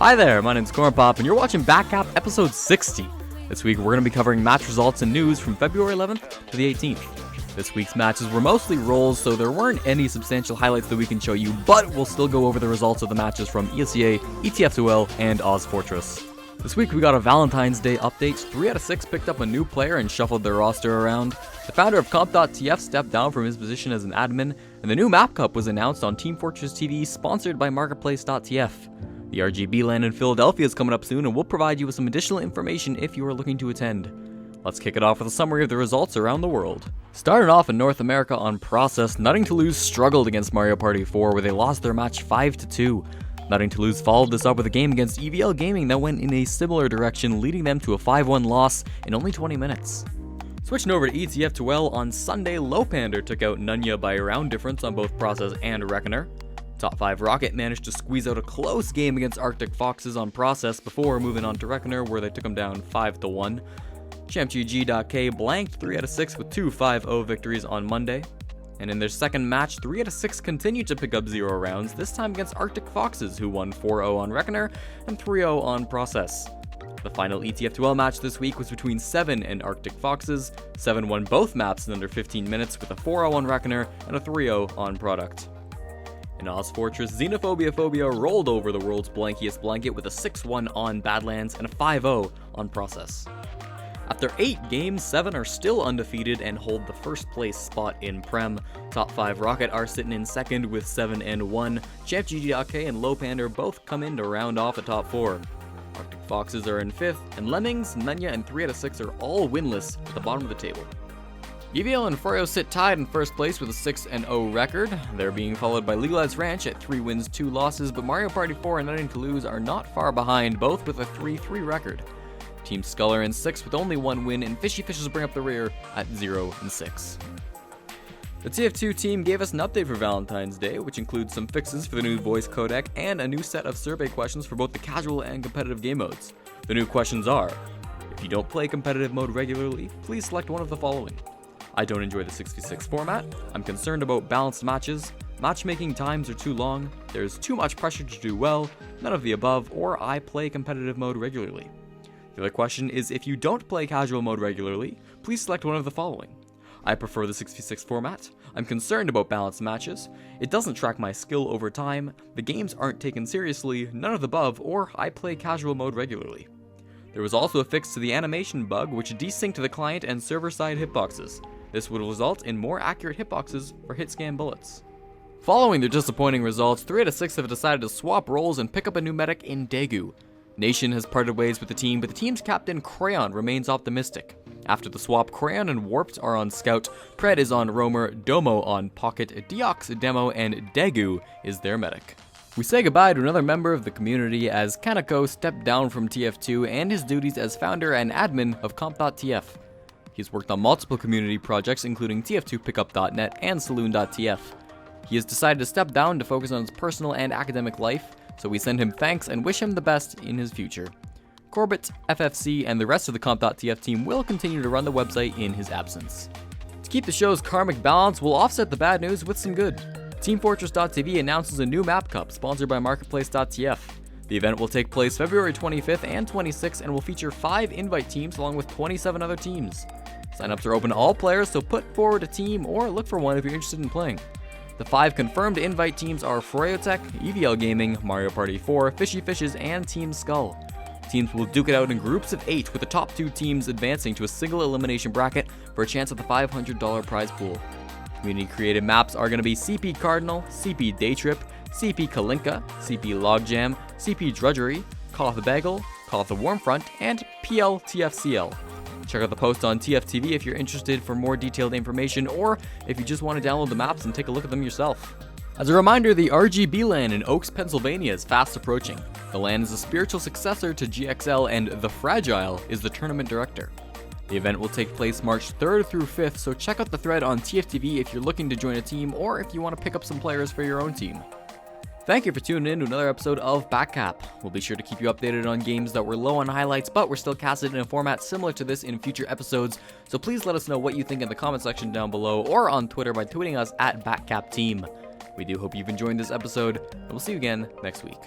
Hi there, my name's Cornpop, and you're watching Backcap episode 60. This week we're going to be covering match results and news from February 11th to the 18th. This week's matches were mostly rolls, so there weren't any substantial highlights that we can show you, but we'll still go over the results of the matches from ESEA, ETF2L, and Oz Fortress. This week we got a Valentine's Day update. 3 out of 6 picked up a new player and shuffled their roster around. The founder of comp.tf stepped down from his position as an admin, and the new Map Cup was announced on Team Fortress TV, sponsored by marketplace.tf. The RGB LAN in Philadelphia is coming up soon, and we'll provide you with some additional information if you are looking to attend. Let's kick it off with a summary of the results around the world. Starting off in North America on Process, Nothing to Lose struggled against Mario Party 4, where they lost their match 5-2. Nothing to Lose followed this up with a game against EVL Gaming that went in a similar direction, leading them to a 5-1 loss in only 20 minutes. Switching over to ETF2L on Sunday, Lopander took out Nunya by a round difference on both Process and Reckoner. Top 5 Rocket managed to squeeze out a close game against Arctic Foxes on Process before moving on to Reckoner, where they took them down 5-1. ChampGG.K blanked 3 out of 6 with 2 5-0 victories on Monday. And in their second match, 3 out of 6 continued to pick up 0 rounds, this time against Arctic Foxes, who won 4-0 on Reckoner and 3-0 on Process. The final ETF2L match this week was between 7 and Arctic Foxes. 7 won both maps in under 15 minutes with a 4-0 on Reckoner and a 3-0 on Product. In Oz Fortress, Xenophobia Phobia rolled over the world's blankiest blanket with a 6-1 on Badlands and a 5-0 on Process. After 8 games, 7 are still undefeated and hold the first place spot in PreM. Top 5 Rocket are sitting in second with 7-1. ChampGG.K and Lopander both come in to round off the top 4. Arctic Foxes are in 5th, and Lemmings, Nunya, and 3 out of 6 are all winless at the bottom of the table. EVL and Froyo sit tied in first place with a 6-0 record. They're being followed by Legalized Ranch at 3 wins, 2 losses, but Mario Party 4 and Nothing to Lose are not far behind, both with a 3-3 record. Team Skull are in 6th with only 1 win, and Fishy Fishes bring up the rear at 0-6. The TF2 team gave us an update for Valentine's Day, which includes some fixes for the new voice codec and a new set of survey questions for both the casual and competitive game modes. The new questions are: if you don't play competitive mode regularly, please select one of the following. I don't enjoy the 6v6 format. I'm concerned about balanced matches. Matchmaking times are too long. There's too much pressure to do well. None of the above. Or I play competitive mode regularly. The other question is, if you don't play casual mode regularly, please select one of the following. I prefer the 6v6 format. I'm concerned about balanced matches. It doesn't track my skill over time. The games aren't taken seriously. None of the above. Or I play casual mode regularly. There was also a fix to the animation bug, which desynced the client and server-side hitboxes. This would result in more accurate hitboxes for hit scan bullets. Following their disappointing results, 3 out of 6 have decided to swap roles and pick up a new medic in Daegu. Nation has parted ways with the team, but the team's captain Crayon remains optimistic. After the swap, Crayon and Warped are on Scout, Pred is on Roamer, Domo on Pocket, Deox Demo, and Daegu is their medic. We say goodbye to another member of the community as Kaneko stepped down from TF2 and his duties as founder and admin of comp.tf. He's worked on multiple community projects including TF2Pickup.net and Saloon.tf. He has decided to step down to focus on his personal and academic life, so we send him thanks and wish him the best in his future. Corbett, FFC, and the rest of the comp.tf team will continue to run the website in his absence. To keep the show's karmic balance, we'll offset the bad news with some good. Team Fortress.tv announces a new Map Cup sponsored by marketplace.tf. The event will take place February 25th and 26th and will feature 5 invite teams along with 27 other teams. Sign-ups are open to all players, so put forward a team or look for one if you're interested in playing. The 5 confirmed invite teams are Froyotech, EVL Gaming, Mario Party 4, Fishy Fishes, and Team Skull. Teams will duke it out in groups of 8, with the top 2 teams advancing to a single elimination bracket for a chance at the $500 prize pool. Community-created maps are going to be CP Cardinal, CP Daytrip, CP Kalinka, CP Logjam, CP Drudgery, Call of the Bagel, Call of the Warmfront, and PLTFCL. Check out the post on TFTV if you're interested for more detailed information, or if you just want to download the maps and take a look at them yourself. As a reminder, the RGB LAN in Oaks, Pennsylvania is fast approaching. The LAN is a spiritual successor to GXL, and The Fragile is the tournament director. The event will take place March 3rd through 5th, so check out the thread on TFTV if you're looking to join a team or if you want to pick up some players for your own team. Thank you for tuning in to another episode of Backcap. We'll be sure to keep you updated on games that were low on highlights, but we're still casted in a format similar to this in future episodes, so please let us know what you think in the comment section down below or on Twitter by tweeting us at BackcapTeam. We do hope you've enjoyed this episode, and we'll see you again next week.